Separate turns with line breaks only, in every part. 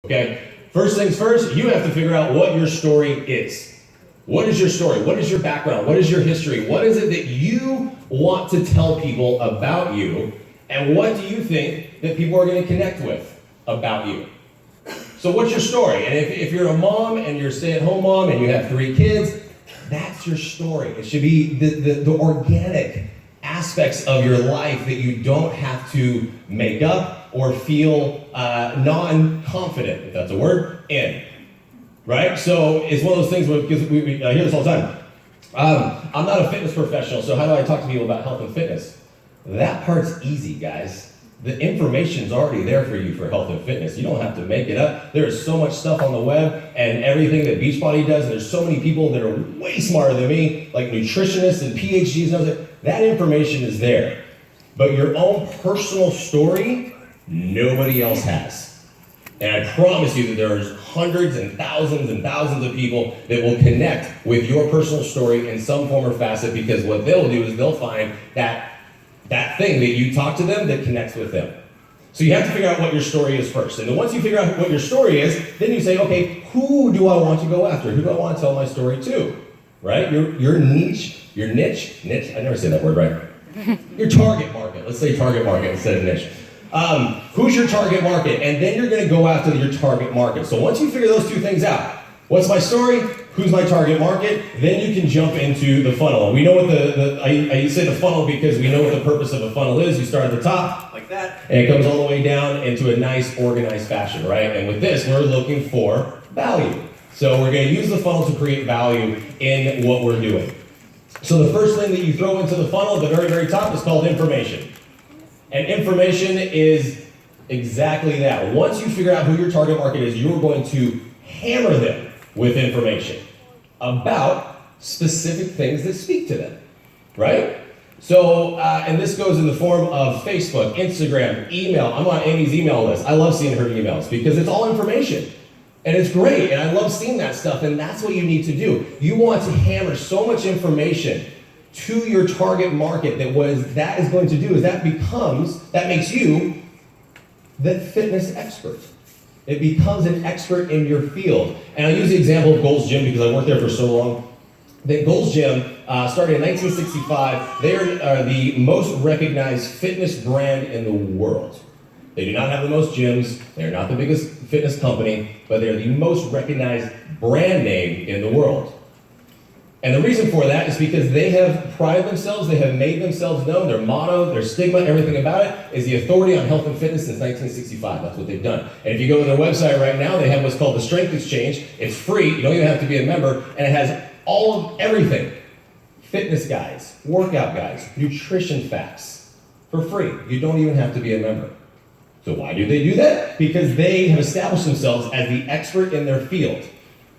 Okay? First things first, you have to figure out what your story is. What is your story? What is your background? What is your history? What is it that you want to tell people about you? And what do you think that people are going to connect with about you? So what's your story? And if you're a mom and you're a stay-at-home mom and you have 3 kids, that's your story. It should be the organic aspects of your life that you don't have to make up or feel non-confident, if that's a word, in. Right? So it's one of those things where, because we hear this all the time. I'm not a fitness professional, so how do I talk to people about health and fitness? That part's easy, guys. The information's already there for you for health and fitness. You don't have to make it up. There is so much stuff on the web and everything that Beachbody does, and there's so many people that are way smarter than me, like nutritionists and PhDs and everything. That information is there. But your own personal story, nobody else has. And I promise you that there's hundreds and thousands of people that will connect with your personal story in some form or facet, because what they'll do is they'll find that thing that you talk to them that connects with them. So you have to figure out what your story is first. And then once you figure out what your story is, then you say, okay, who do I want to go after? Who do I want to tell my story to? Right? Your niche, I never say that word right. Your target market. Let's say target market instead of niche. Who's your target market? And then you're going to go after your target market. So once you figure those 2 things out, what's my story? Who's my target market? Then you can jump into the funnel. And we know what I say the funnel because we know what the purpose of a funnel is. You start at the top, like that, and it comes all the way down into a nice, organized fashion, right? And with this, we're looking for value. So we're going to use the funnel to create value in what we're doing. So the first thing that you throw into the funnel at the very, very top is called information. And information is exactly that. Once you figure out who your target market is, you're going to hammer them with information about specific things that speak to them, right? So, and this goes in the form of Facebook, Instagram, email. I'm on Amy's email list. I love seeing her emails because it's all information. And it's great, and I love seeing that stuff, and that's what you need to do. You want to hammer so much information to your target market that what that is going to do is that makes you the fitness expert. It becomes an expert in your field. And I'll use the example of Gold's Gym because I worked there for so long. That Gold's Gym started in 1965. They are the most recognized fitness brand in the world. They do not have the most gyms. They're not the biggest fitness company, but they're the most recognized brand name in the world. And the reason for that is because they have prided themselves, they have made themselves known, their motto, their stigma, everything about it is the authority on health and fitness since 1965. That's what they've done. And if you go to their website right now, they have what's called the Strength Exchange. It's free, you don't even have to be a member, and it has all of everything. Fitness guides, workout guides, nutrition facts, for free. You don't even have to be a member. So why do they do that? Because they have established themselves as the expert in their field.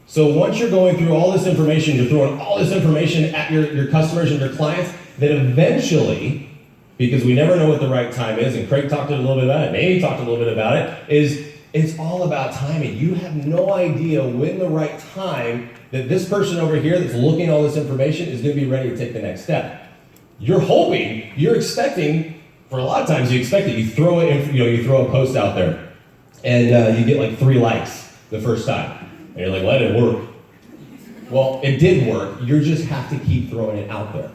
So once you're going through all this information, you're throwing all this information at your customers and your clients, then eventually, because we never know what the right time is, and Craig talked a little bit about it, Amy talked a little bit about it, is it's all about timing. You have no idea when the right time that this person over here that's looking at all this information is going to be ready to take the next step. You're hoping, you're expecting, for a lot of times you expect it, you throw a post out there, and you get like 3 likes the first time. And you're like, well, that didn't work. Well, it did work. You just have to keep throwing it out there.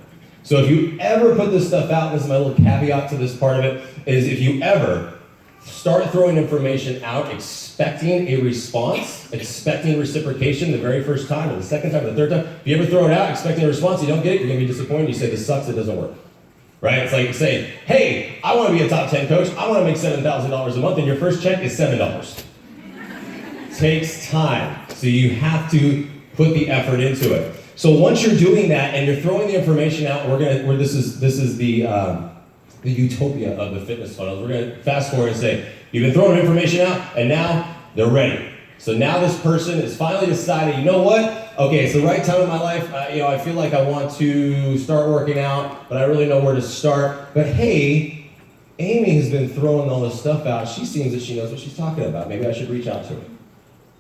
So if you ever put this stuff out, this is my little caveat to this part of it, is if you ever start throwing information out expecting a response, expecting reciprocation the very first time, or the second time, or the third time, if you ever throw it out expecting a response, you don't get it, you're going to be disappointed. You say, this sucks, it doesn't work. Right? It's like saying, hey, I want to be a top 10 coach. I want to make $7,000 a month, and your first check is $7. Takes time. So you have to put the effort into it. So once you're doing that and you're throwing the information out, this is the utopia of the fitness funnels. We're gonna fast forward and say, you've been throwing information out and now they're ready. So now this person has finally decided, you know what? Okay, it's the right time in my life. I feel like I want to start working out, but I really know where to start. But hey, Amy has been throwing all this stuff out. She seems that she knows what she's talking about. Maybe I should reach out to her.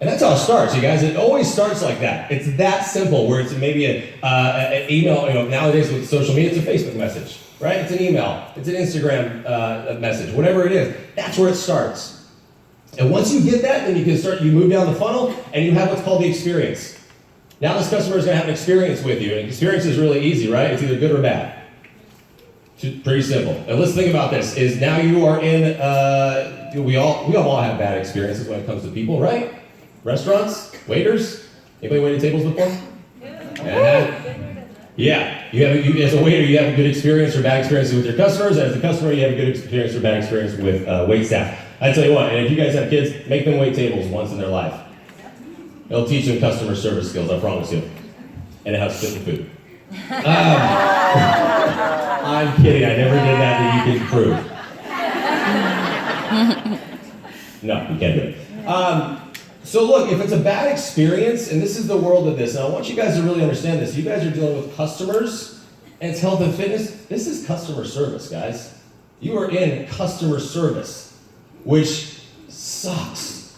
And that's how it starts, you guys. It always starts like that. It's that simple, where it's maybe an email. Nowadays with social media, it's a Facebook message, right? It's an email. It's an Instagram message. Whatever it is, that's where it starts. And once you get that, then you move down the funnel and you have what's called the experience. Now this customer is going to have an experience with you. And experience is really easy, right? It's either good or bad. Pretty simple. And let's think about this, is now you are in, we all have bad experiences when it comes to people, right? Restaurants, waiters. Anybody waited tables before? Yeah. As a waiter, you have a good experience or bad experiences with your customers. As a customer, you have a good experience or bad experience with wait staff. I tell you what, and if you guys have kids, make them wait tables once in their life. It'll teach them customer service skills, I promise you. And how to spit the food. I'm kidding, I never did that you can prove. No, you can't do it. So look, if it's a bad experience, and this is the world of this, and I want you guys to really understand this. You guys are dealing with customers, and it's health and fitness. This is customer service, guys. You are in customer service, which sucks.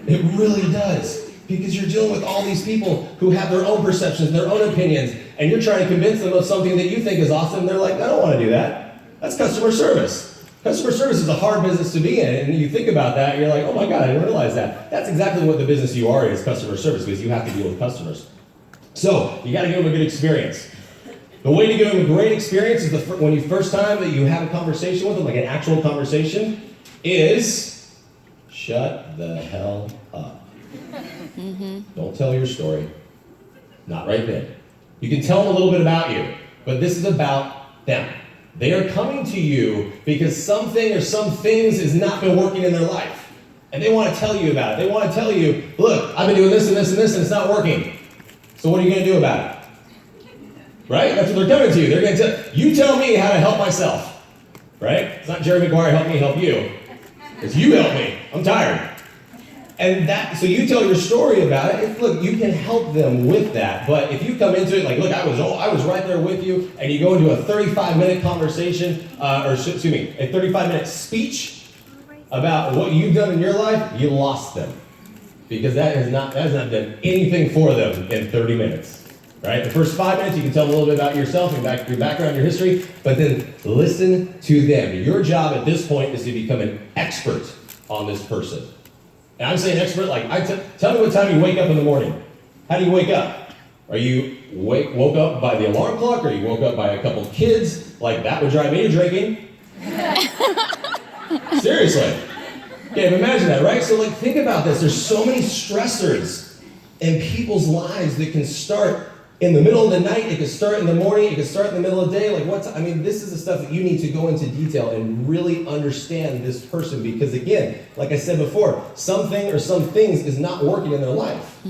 It really does. Because you're dealing with all these people who have their own perceptions, their own opinions, and you're trying to convince them of something that you think is awesome. They're like, I don't want to do that. That's customer service. Customer service is a hard business to be in, and you think about that, and you're like, oh my God, I didn't realize that. That's exactly what the business you are is, customer service, because you have to deal with customers. So, you got to give them a good experience. The way to give them a great experience is when you first time that you have a conversation with them, like an actual conversation, is shut the hell up. Don't tell your story. Not right then. You can tell them a little bit about you, but this is about them. They are coming to you because something or some things has not been working in their life. And they want to tell you about it. They want to tell you, look, I've been doing this and this and this and it's not working. So what are you going to do about it? Right? That's what they're coming to you. They're going to tell you, tell me how to help myself. Right? It's not Jerry Maguire, help me help you. It's you help me. I'm tired. And so you tell your story about it. Look, you can help them with that. But if you come into it like, look, I was right there with you, and you go into a 35-minute conversation, a 35-minute speech about what you've done in your life, you lost them. Because that has not done anything for them in 30 minutes. Right? The first 5 minutes, you can tell them a little bit about yourself, your background, your history, but then listen to them. Your job at this point is to become an expert on this person. And I'm saying expert, like, tell me what time you wake up in the morning. How do you wake up? Are you woke up by the alarm clock, or you woke up by a couple of kids? Like, that would drive me to drinking. Seriously. Okay, imagine that, right? So, like, think about this. There's so many stressors in people's lives that can start in the middle of the night, it could start in the morning, it could start in the middle of the day. Like this is the stuff that you need to go into detail and really understand this person, because again, like I said before, something or some things is not working in their life.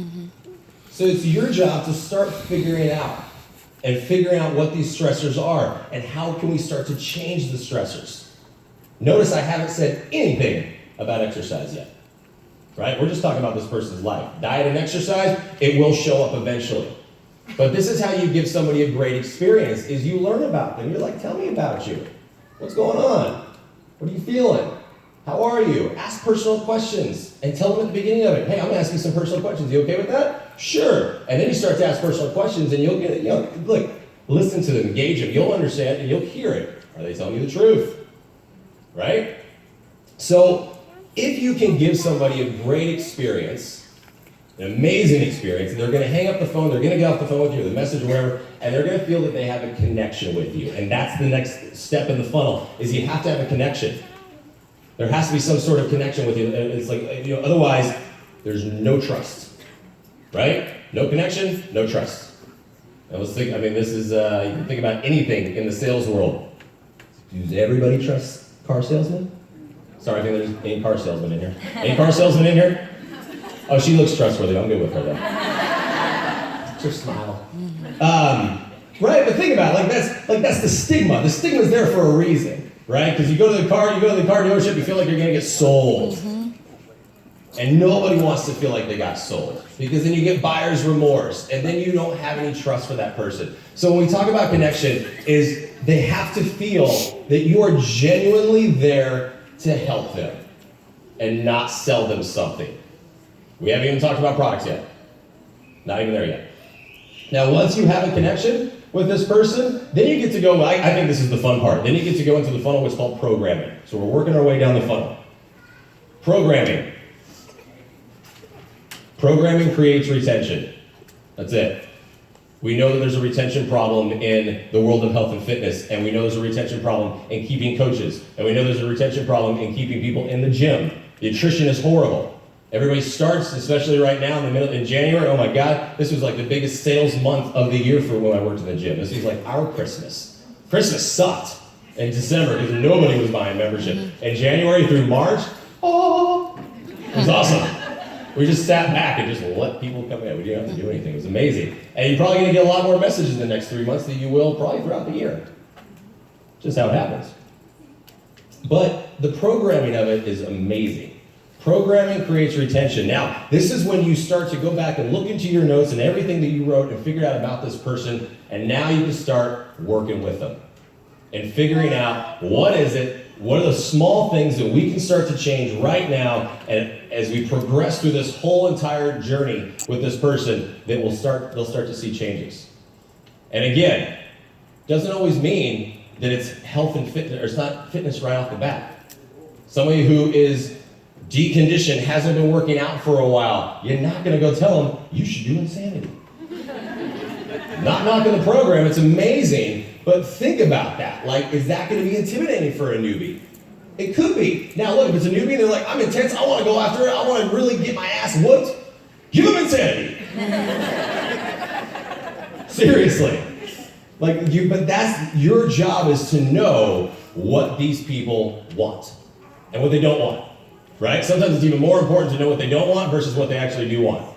So it's your job to start figuring out what these stressors are and how can we start to change the stressors. Notice I haven't said anything about exercise yet, right? We're just talking about this person's life. Diet and exercise, it will show up eventually. But this is how you give somebody a great experience, is you learn about them. You're like, tell me about you. What's going on? What are you feeling? How are you? Ask personal questions and tell them at the beginning of it, hey, I'm going to ask you some personal questions. You okay with that? Sure. And then you start to ask personal questions and you'll get, look, listen to them, engage them. You'll understand and you'll hear it. Are they telling you the truth? Right? So if you can give somebody a great experience, an amazing experience, and they're going to hang up the phone, they're going to get off the phone with you, the message or whatever, and they're going to feel that they have a connection with you. And that's the next step in the funnel, is you have to have a connection. There has to be some sort of connection with you. It's like, otherwise, there's no trust, right? No connection, no trust. And let's think, this is, you can think about anything in the sales world. Does everybody trust car salesmen? Sorry, I think there's any car salesman in here. Any car salesman in here? Oh, she looks trustworthy. I'm good with her, though. It's her smile. Right, but think about it. That's the stigma. The stigma's there for a reason, right? Because you go to the car dealership, you feel like you're going to get sold. And nobody wants to feel like they got sold. Because then you get buyer's remorse, and then you don't have any trust for that person. So when we talk about connection, is they have to feel that you are genuinely there to help them and not sell them something. We haven't even talked about products yet. Not even there yet. Now, once you have a connection with this person, then you get to go, I think this is the fun part, then you get to go into the funnel, what's called programming. So we're working our way down the funnel. Programming. Programming creates retention. That's it. We know that there's a retention problem in the world of health and fitness, and we know there's a retention problem in keeping coaches, and we know there's a retention problem in keeping people in the gym. The attrition is horrible. Everybody starts, especially right now in January, oh my God, this was like the biggest sales month of the year for when I worked in the gym. This was like our Christmas. Christmas sucked in December because nobody was buying membership. And January through March, oh, it was awesome. We just sat back and just let people come in. We didn't have to do anything. It was amazing. And you're probably going to get a lot more messages in the next 3 months than you will probably throughout the year. Just how it happens. But the programming of it is amazing. Programming creates retention. Now, this is when you start to go back and look into your notes and everything that you wrote and figure out about this person, and now you can start working with them and figuring out what is it, what are the small things that we can start to change right now, and as we progress through this whole entire journey with this person, that they'll start to see changes. And again, doesn't always mean that it's health and fitness, or it's not fitness right off the bat. Somebody who is deconditioned, hasn't been working out for a while, you're not going to go tell them, you should do insanity. Not knocking the program, it's amazing, but think about that. Like, is that going to be intimidating for a newbie? It could be. Now look, if it's a newbie and they're like, I'm intense, I want to go after it, I want to really get my ass whooped, give them insanity. Seriously. But that's, your job is to know what these people want and what they don't want. Right? Sometimes it's even more important to know what they don't want versus what they actually do want.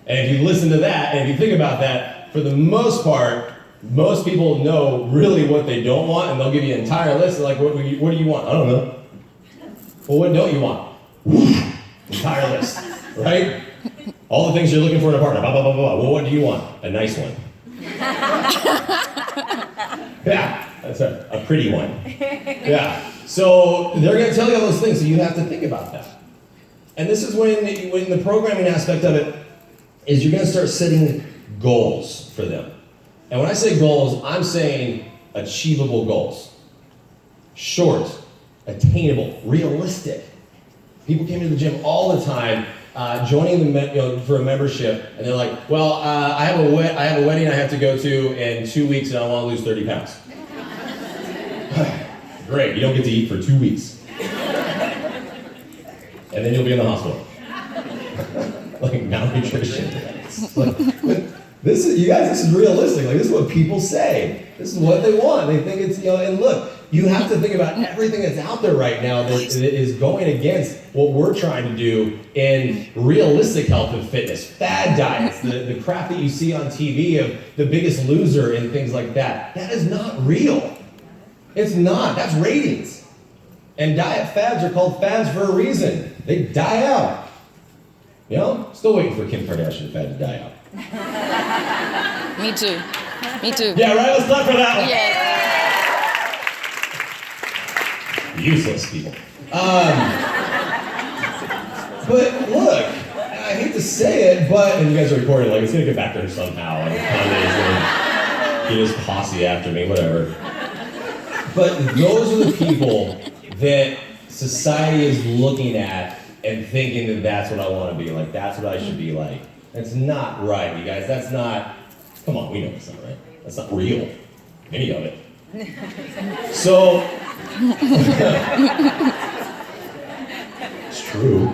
And if you listen to that, and if you think about that, for the most part, most people know really what they don't want, and they'll give you an entire list. They're like, what do you want? I don't know. Well, what don't you want? Entire list, right? All the things you're looking for in a partner, blah, blah, blah, blah. Well, what do you want? A nice one. Yeah, that's a pretty one. Yeah. So they're going to tell you all those things, so you have to think about that. And this is when the programming aspect of it is you're going to start setting goals for them. And when I say goals, I'm saying achievable goals. Short, attainable, realistic. People came to the gym all the time, joining for a membership, and they're like, well, I have a wedding I have to go to in 2 weeks, and I want to lose 30 pounds. Great, you don't get to eat for 2 weeks. And then you'll be in the hospital. Like malnutrition. This is realistic. Like, this is what people say. This is what they want. They think it's, and look, you have to think about everything that's out there right now that is going against what we're trying to do in realistic health and fitness. Fad diets, the crap that you see on TV of The Biggest Loser and things like that. That is not real. It's not. That's ratings. And diet fads are called fads for a reason. They die out. Still waiting for Kim Kardashian fad to die out.
Me too. Me too.
Yeah, right? Let's clap for that one.
Yeah.
Useless people. But look, I hate to say it, and you guys are recording, like, it's going to get back to her somehow. And Kanye's going to get his posse after me, whatever. But those are the people that society is looking at and thinking that that's what I want to be like, that's what I should be like. That's not right, you guys. That's not, come on, we know it's not right. That's not real, any of it. So, it's true.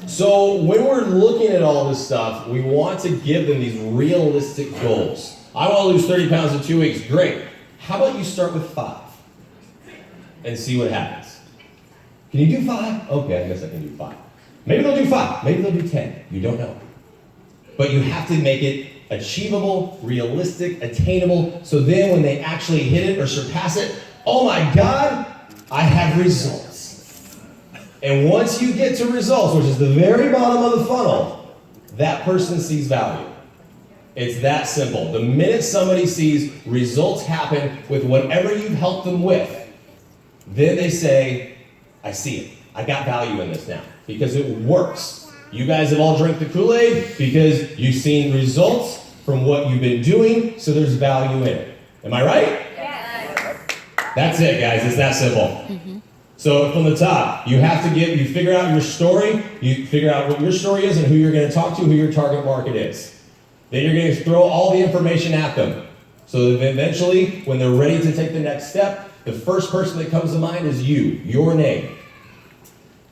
So when we're looking at all this stuff, we want to give them these realistic goals. I want to lose 30 pounds in 2 weeks, great. How about you start with 5 and see what happens? Can you do 5? Okay, I guess I can do 5. Maybe they'll do 5, maybe they'll do 10, you don't know. But you have to make it achievable, realistic, attainable, so then when they actually hit it or surpass it, oh my God, I have results. And once you get to results, which is the very bottom of the funnel, that person sees value. It's that simple. The minute somebody sees results happen with whatever you've helped them with, then they say, I see it. I got value in this now because it works. You guys have all drank the Kool-Aid because you've seen results from what you've been doing, so there's value in it. Am I right?
Yes.
That's it, guys. It's that simple.
Mm-hmm.
So from the top, you figure out your story, you figure out what your story is and who you're going to talk to, who your target market is. Then you're going to throw all the information at them. So that eventually, when they're ready to take the next step, the first person that comes to mind is you, your name.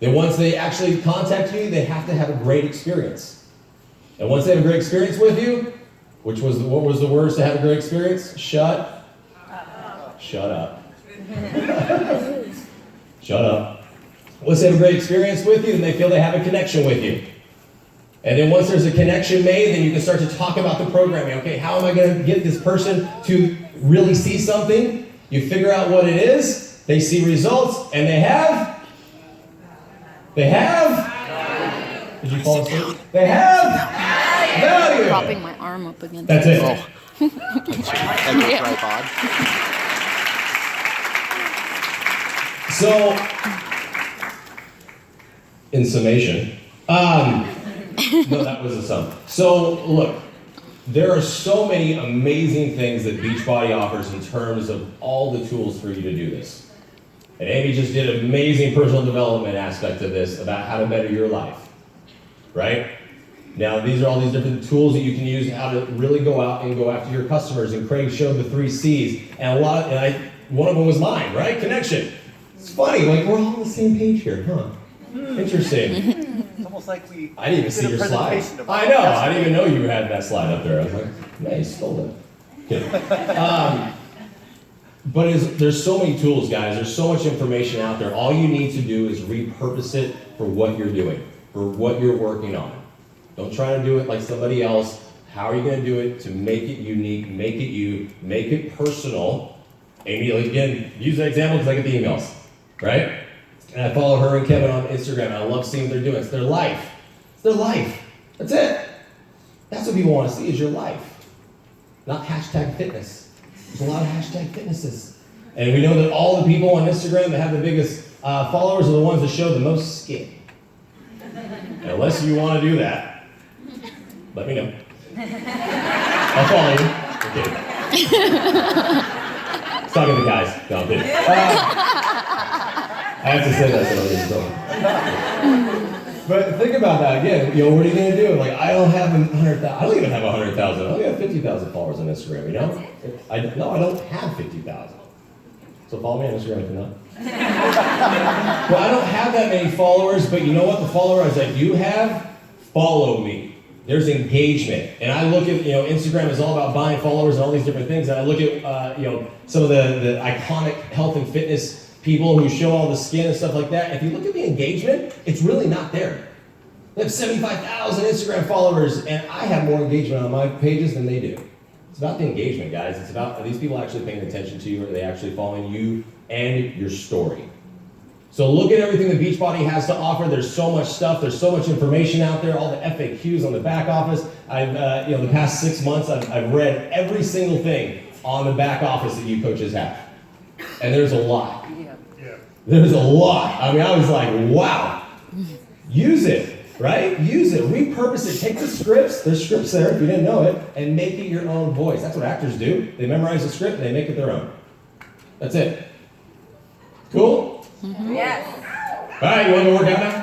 Then once they actually contact you, they have to have a great experience. And once they have a great experience with you, what was the words to have a great experience? Shut up. Shut up. Shut up. Once they have a great experience with you, then they feel they have a connection with you. And then once there's a connection made, then you can start to talk about the programming. Okay, how am I going to get this person to really see something? You figure out what it is, they see results, and they have? Did you fall asleep? They have value.
Propping my arm up against.
That's it.
Oh. And the tripod.
So, in summation, no, that was a sum. So, look, there are so many amazing things that Beachbody offers in terms of all the tools for you to do this. And Amy just did an amazing personal development aspect of this about how to better your life, right? Now, these are all these different tools that you can use how to really go out and go after your customers. And Craig showed the 3 C's, and one of them was mine, right? Connection. It's funny, like we're all on the same page here, huh? Interesting.
It's almost like we.
I didn't even see your slide. I know. I didn't even know you had that slide up there. I was like, nice, stole it. Kidding. But there's so many tools, guys. There's so much information out there. All you need to do is repurpose it for what you're doing, for what you're working on. Don't try to do it like somebody else. How are you going to do it to make it unique, make it you, make it personal? Amy, again, use that example because I get the emails, right? And I follow her and Kevin on Instagram, and I love seeing what they're doing. It's their life. It's their life. That's it. That's what people want to see is your life, not hashtag fitness. There's a lot of hashtag fitnesses. And we know that all the people on Instagram that have the biggest followers are the ones that show the most skin. And unless you want to do that, let me know. I'll follow you. Okay. Talking to guys. No, I'm kidding. I have to say that so I don't get in trouble. But think about that again. What are you going to do? Like, I don't have 100,000. I don't even have 100,000. I only have 50,000 followers on Instagram. You know? I don't have 50,000. So follow me on Instagram if you're not. Well, I don't have that many followers, but you know what? The followers that you have follow me. There's engagement, and I look at Instagram is all about buying followers and all these different things. And I look at some of the iconic health and fitness people who show all the skin and stuff like that. If you look at the engagement, it's really not there. They have 75,000 Instagram followers, and I have more engagement on my pages than they do. It's about the engagement, guys. It's about are these people actually paying attention to you, or are they actually following you and your story? So look at everything that Beachbody has to offer. There's so much stuff. There's so much information out there. All the FAQs on the back office. I've, the past 6 months, I've read every single thing on the back office that you coaches have, and there's a lot. Yeah. There's a lot. I mean, I was like, wow. Use it, right? Use it. Repurpose it. Take the scripts. There's scripts there if you didn't know it, and make it your own voice. That's what actors do. They memorize the script and they make it their own. That's it. Cool?
Yes.
All right, you want to work out now?